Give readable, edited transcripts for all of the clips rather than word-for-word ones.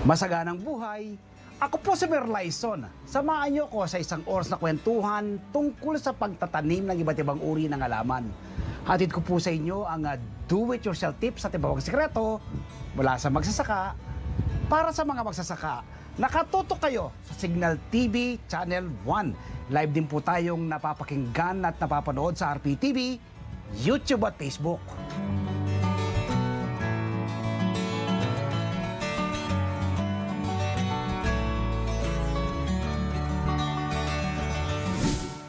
Masaganang buhay. Ako po si Merlyson. Samahan niyo ko sa isang oras na kwentuhan tungkol sa pagtatanim ng iba't ibang uri ng halaman. Hatid ko po sa inyo ang do-it-yourself tips at ibang sekreto mula sa magsasaka para sa mga magsasaka. Nakatutok kayo sa Signal TV Channel 1. Live din po tayong napapakinggan at napapanood sa RPTV, YouTube at Facebook.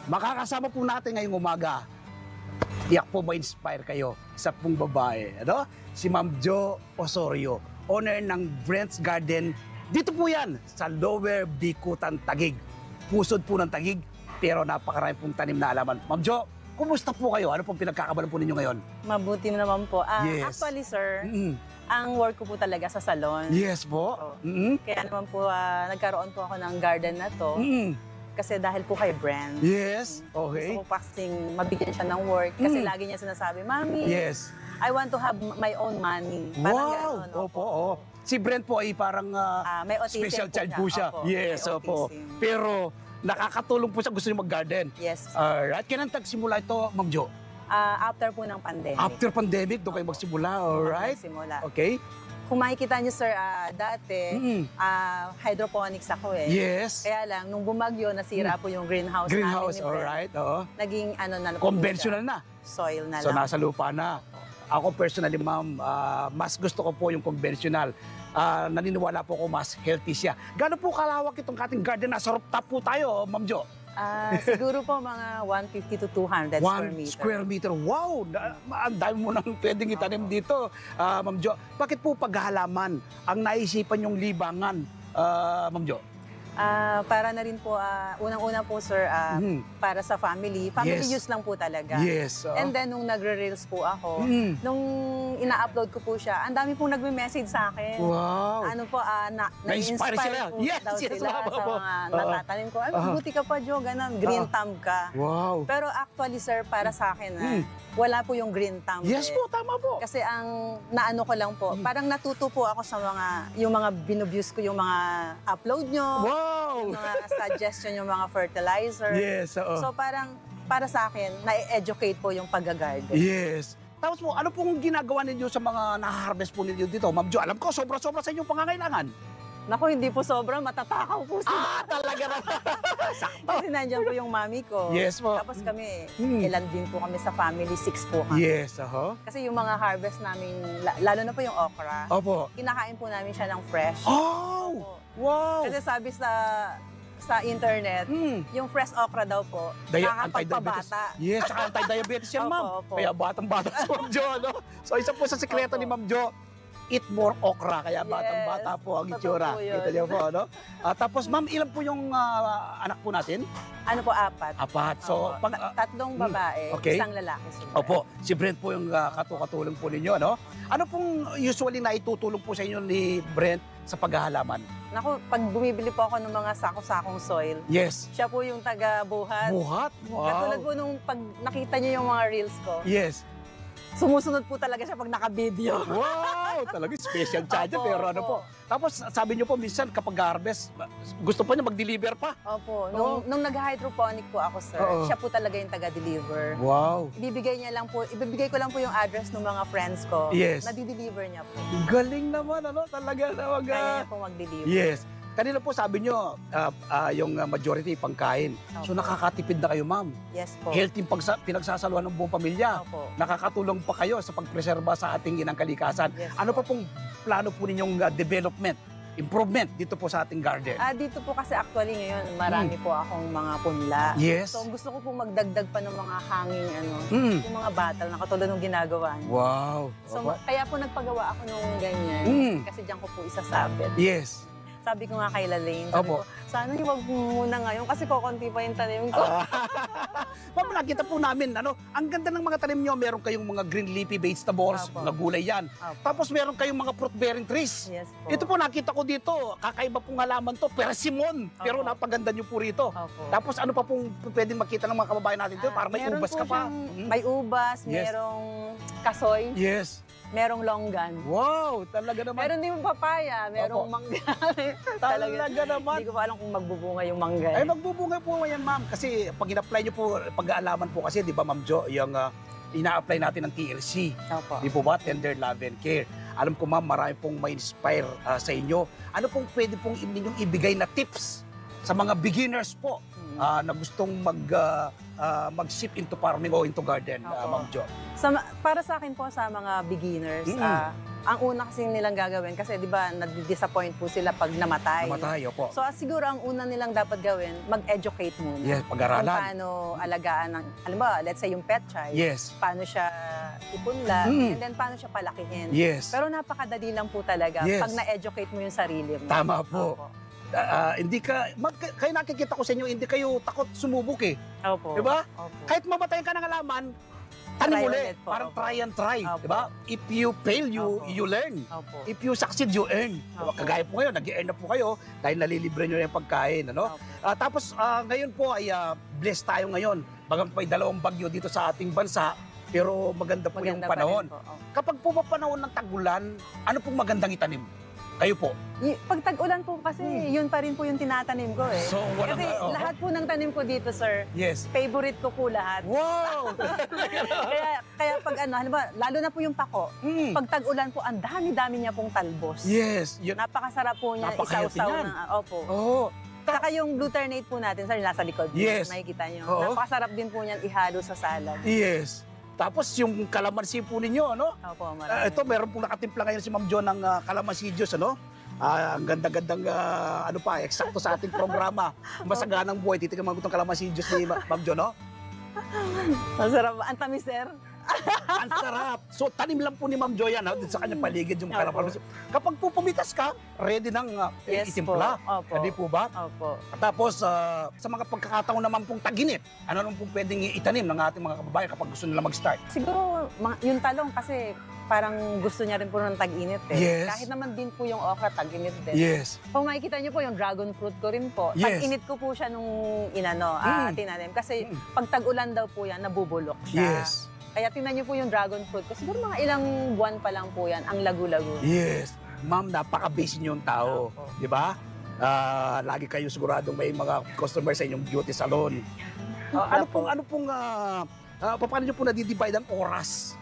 Makakasama po natin ngayong umaga. Tiyak po ma-inspire kayo. Isa pong babae. Ano? Si Ma'am Jo Osorio, owner ng Brent's Garden. Dito po yan, sa Lower Bicutan, Taguig. Pusod po ng Taguig, pero napakarami pong tanim na halaman. Ma'am Jo, kumusta po kayo? Ano pong pinagkakabalan po ninyo ngayon? Mabuti naman po. Yes. Actually, sir, ang work ko po talaga sa salon. Yes po. Kaya naman po, nagkaroon po ako ng garden na to. Kasi dahil po kay Brent. Yes, okay. Gusto ko kasing mabigyan siya ng work. Kasi lagi niya sinasabi, Mami, Yes. I want to have my own money. Parang Wow! gano'n, Opo, oo. Si Brent po ay parang may autism special po child niya. po siya. Opo, Yes, may opo. autism. Pero nakakatulong po siya, gusto niya mag-garden. Yes. Alright. Kailan tagsimula ito, Ma'am Jo? After po ng pandemic. After pandemic, doon kayo magsimula, alright? Simula. Okay. Kung makikita niyo, sir, dati, hydroponics ako eh. Yes. Kaya lang, nung bumagyo, nasira po yung greenhouse Greenhouse, namin ni Brent. alright. Oo. Naging na po Conventional siya. na. Soil na So, lang. nasa lupa na. Ako personally, ma'am, mas gusto ko po yung conventional. Naniniwala po ko mas healthy siya. Gano'n po kalawak itong ating garden? Nasa rooftop po tayo, Ma'am Jo. Siguro po mga 150 to 200 square 1 meter. square meter. Wow! Ang dami mo nang pwedeng itanim dito, Ma'am Jo. Bakit po paghahalaman ang naisipan yung libangan, Ma'am Jo? Para na rin po, unang-una po, sir, para sa family. Family Yes. use lang po talaga. Yes. And then, nung nagre-reels po ako, nung ina-upload ko po siya, ang dami pong nagme-message sa akin. Wow! Ano po, Na-inspire sila. po Yes, daw yes, sila ma'am, sa po. mga natatanim ko. Ay, buti ka pa, Jo, ganun, green thumb ka. Wow! Pero actually, sir, para sa akin, wala po yung green thumb. Yes po, tama po. Kasi ang naano ko lang po, parang natuto po ako sa yung mga binubuse ko, yung mga upload nyo, Wow! yung mga suggestion, yung mga fertilizer. Yes, oo. So parang, para sa akin, na-educate po yung pag-garden. Yes. Tapos po, ano pong ginagawa ninyo sa mga naharvest po ninyo dito? Ma'am Jo, alam ko, sobra-sobra sa inyong pangangailangan. Naku, hindi po sobra, matatakaw po sila. Talaga na. Sakto. Kasi nandiyan po yung mami ko. Yes po. Tapos kami, ilan din po kami sa family, 6 po kami. Yes, aha. Kasi yung mga harvest namin, lalo na po yung okra, Opo. kinakain po namin siya ng fresh. Oh! Opo. Wow! Kasi sabi sa internet, yung fresh okra daw po, Anti-diabetes. nakakapagpabata. Yes, saka anti-diabetes yan, ma'am. Opo, opo. Kaya batang-bata si Ma'am Jo, no? So, isa po sa sikreto Opo. ni Ma'am Jo, eat more okra. Kaya batang-bata Yes, po ang totoo itsura. po yun. Kita niyo po, no? Tapos, ma'am, ilan po yung anak po natin? Ano po, 4. Apat. So, Opo. Tatlong babae, okay. isang lalaki. Siguro. Opo, si Brent po yung katulong po ninyo, no? Ano pong usually naitutulong po sa inyo ni Brent sa paghahalaman? Naku, pag bumibili po ako ng mga sako-sakong soil, Yes. siya po yung taga-buhat. Buhat? Katulad Wow. po nung pag nakita niyo yung mga reels ko, Yes. sumusunod po talaga siya pag naka-video. Wow! Talaga special charge, Opo, pero ano po. opo. Tapos sabi niyo po minsan kapag harvest, gusto pa niya mag-deliver pa. Opo. Oo. Nung nag-hydroponic po ako, sir, Oo. siya po talaga yung taga-deliver. Wow! Ibibigay ko lang po yung address ng mga friends ko. Yes. Na-deliver niya po. Galing naman, ano? Talaga na Kaya niya po mag-deliver. Yes. Kanina po sabi niyo, yung majority pangkain. So Opo. nakakatipid na kayo, ma'am. Yes po. Healthy yung pinagsasaluhan ng buong pamilya. Opo. Nakakatulong pa kayo sa pagpreserba sa ating inang kalikasan. Yes Ano po. pa pong plano po ninyong development, improvement dito po sa ating garden? Dito po kasi actually ngayon, marami po akong mga punla. Yes. So gusto ko po magdagdag pa ng mga hanging yung mga batal na katulad ng ginagawa niyo. Wow. So Opo. kaya po nagpagawa ako nung ganyan. Kasi diyan ko po isasabit. Yes. Sabi ko nga kay Lalaine, sabi Opo. ko, sana huwag muna ngayon kasi kukunti pa yung tanim ko. Ma'am, nakita po namin, ang ganda ng mga tanim nyo. Meron kayong mga green leafy vegetables, Opo. mga gulay yan. Opo. Tapos meron kayong mga fruit-bearing trees. Yes po. Ito po, nakita ko dito, kakaiba pong halaman to, persimmon. Pero Opo. napaganda nyo po rito. Opo. Tapos ano pa pong pwedeng makita ng mga kababayan natin dito? Para may Meron ubas po ka pa. siyang- May ubas, Yes. merong kasoy. Yes. merong longgan. Wow, talaga naman. Meron din papaya, merong Opo. mangga. Talaga naman. Hindi ko pa alam kung magbubunga yung mangga. Ay, magbubungay po yan, ma'am. Kasi pag in-apply nyo po, pag-aalaman po kasi, di ba, Ma'am Jo, yung ina-apply natin ng TLC. Opo. Di po ba? Tender Love and Care. Alam ko, ma'am, marami pong ma-inspire sa inyo. Ano pong pwede pong ninyong ibigay na tips sa mga beginners po na gustong mag-ship into farming o into garden, Opo. Ma'am Jo? Para sa akin po, sa mga beginners, ang una kasi nilang gagawin, kasi di ba, nadi-disappoint po sila pag namatay. Namatay, opo. So siguro ang una nilang dapat gawin, mag-educate muna. Yes, pag-aralan. Kung paano alagaan ng, alam ba, let's say yung pet child. Yes. Paano siya ipunla, and then paano siya palakihin. Yes. Pero napakadali lang po talaga Yes. pag na-educate mo yung sarili mo. Tama po. Opo. Hindi kayo nakikita ko sa inyo, hindi kayo takot sumubok eh. Opo. Di ba? Opo. Kahit mamatayin ka ng halaman, tanim Try ulit. ulit po, Parang opo. try and try. Opo. Di ba? If you fail, Opo. you learn. Opo. If you succeed, you earn. Diba? Opo. Kagaya po ngayon, nag-earn na po kayo dahil nalilibre nyo na yung pagkain. Ano? Opo. Tapos ngayon po ay blessed tayo ngayon. Bagang may 2 bagyo dito sa ating bansa, pero maganda po yung Maganda pa rin panahon. po. Opo. Kapag po panahon ng tagulan, ano pong magandang itanim? Kayo po. Pag tag-ulan po kasi, yun pa rin po yung tinatanim ko eh. So, walang- kasi lahat po ng tanim ko dito, sir, Yes. favorite ko po lahat. Wow! kaya pag ano, halimbawa, lalo na po yung pako, pag tag-ulan po, ang dami-dami niya pong talbos. Yes. Yun. Napakasarap po niya, Napaka-healthy isaw-saw niyan. na, opo. Oh. Saka yung glutarnate po natin, sir, nasa likod. Yes. Nakikita niyo. Oo. Napakasarap din po niyan ihalo sa salad. Yes. Tapos yung kalamansi po ninyo, ano? Opo, marami. Ito, meron pong nakatimpla ngayon si Ma'am Jo ng kalamansi juice, ano? Ang ganda-gandang, ano pa, eksakto sa ating programa. Masaganang buhay, titignan mo itong kalamansi juice ni Ma'am Jo, no? Masarap. Ang tamis, sir. Ang sarap. So, tanim lang po ni Ma'am Jo yan, ha? Dito sa kanyang paligid yung Opo. kalamansi. Kapag po pumitas ka, ready nang Yes itimpla. po. Opo. Hindi po ba? Opo. Tapos, sa mga pagkakataon naman pong taginit, ano naman pong pwedeng itanim ng ating mga kababayan kapag gusto nila mag-start? Siguro, yung talong kasi parang gusto niya rin po ng tag-init eh. Yes. Kahit naman din po yung okra, tag-init din. Yes. Kung makikita niyo po yung dragon fruit ko rin po, Yes. tag-init ko po siya nung tinanim. Kasi Mm. pag tag-ulan daw po yan, nabubulok siya. Yes. Kaya tingnan niyo po yung dragon fruit ko. Siguro mga ilang buwan pa lang po yan, ang lagu-lago. Yes. Ma'am, napaka-busy niyong tao. Opo. Di ba? Lagi kayo siguradong may mga customer sa inyong beauty salon. Paano pong paano niyo po nadidivide ang oras?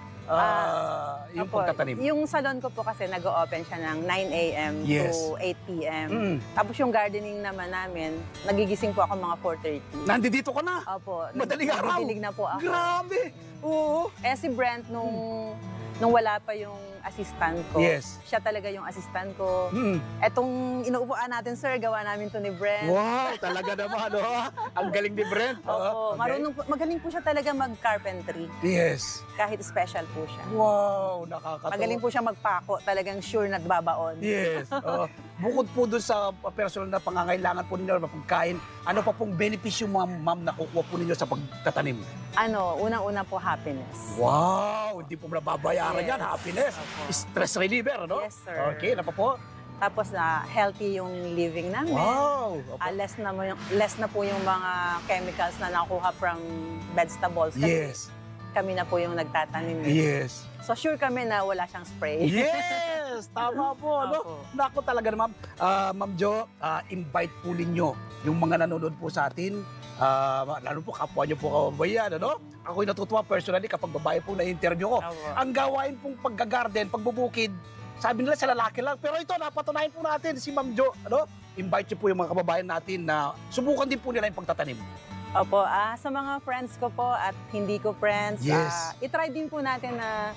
Yung Opo. pagtatanim. Yung salon ko po kasi nag-o-open siya ng 9 a.m. Yes. to 8 p.m. Mm. Tapos yung gardening naman namin, nagigising po ako mga 4:30. Nandito ka na. Opo. Madaling araw. Nagdidilig na po ako. Grabe. Oo. Eh si Brent, nung wala pa yung assistant ko, Yes. siya talaga yung assistant ko. Mm. Etong inuupuan natin, sir, gawa namin to ni Brent. Wow, talaga naman. Oh. Ang galing ni Brent. Opo, Okay. magaling po siya talaga mag-carpentry. Yes. Kahit special po siya. Wow, nakakatawa. Magaling po siya magpako, talagang sure na babaon. Yes. Bukod po dun sa personal na pangangailangan po ninyo, pagkain, ano pa pong benepisyo, ma'am, nakukuha po ninyo sa pagtatanim? Unang-una po, happiness. Wow! Hindi po nababayaran Yes. yan. Happiness. Opo. Stress reliever, ano? Yes, sir. Okay, ano pa po? Tapos healthy yung living namin. Wow! Less na po yung mga chemicals na nakuha from vegetables. Kasi Yes. kami na po yung nagtatanim. Yes. So sure kami na wala siyang spray. Yes! Tama po, ano? Opo. Naku talaga naman. Ma'am Jo, invite po ninyo yung mga nanonood po sa atin. Lalo po kapwa nyo po kababayan, ano? Ako'y natutuwa personally kapag babae po na-interview ko. Opo. Ang gawain pong paggagarden, pagbubukid, sabi nila sa lalaki lang. Pero ito, napatunayan po natin si Ma'am Jo, ano? Invite nyo po yung mga kababayan natin na subukan din po nila yung pagtatanim. Opo, sa mga friends ko po at hindi ko friends, Yes. itry din po natin na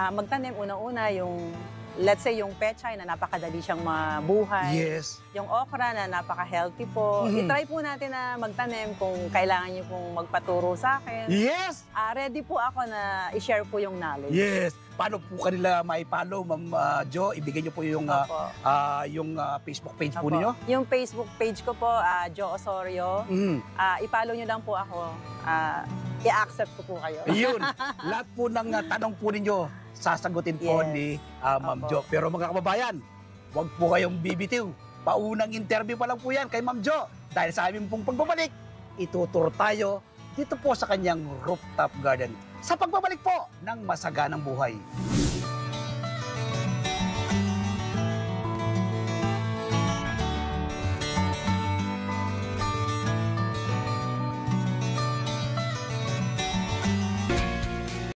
magtanim una-una yung, let's say, yung pechay na napakadali siyang mabuhay. Yes. Yung okra na napaka-healthy po. Mhm. I-try po natin na magtanim kung kailangan niyo pong magpaturo sa akin. Yes! Ready po ako na i-share po yung knowledge. Yes! Paano po kanila mai-follow, Ma'am Jo? Ibigay nyo po yung, Opo. yung Facebook page po Opo. ninyo. Yung Facebook page ko po, Jo Osorio. Mm. I-follow nyo lang po ako. I-accept ko po kayo. Ayun. Lahat po ng tanong po ninyo, sasagutin po Yes. ni Ma'am Opo. Jo. Pero mga kababayan, huwag po kayong bibitiw. Paunang interview pa lang po yan kay Ma'am Jo. Dahil sa aming pong pagbabalik, ituturo tayo dito po sa kanyang rooftop garden. Sa pagbabalik po ng Masaganang Buhay.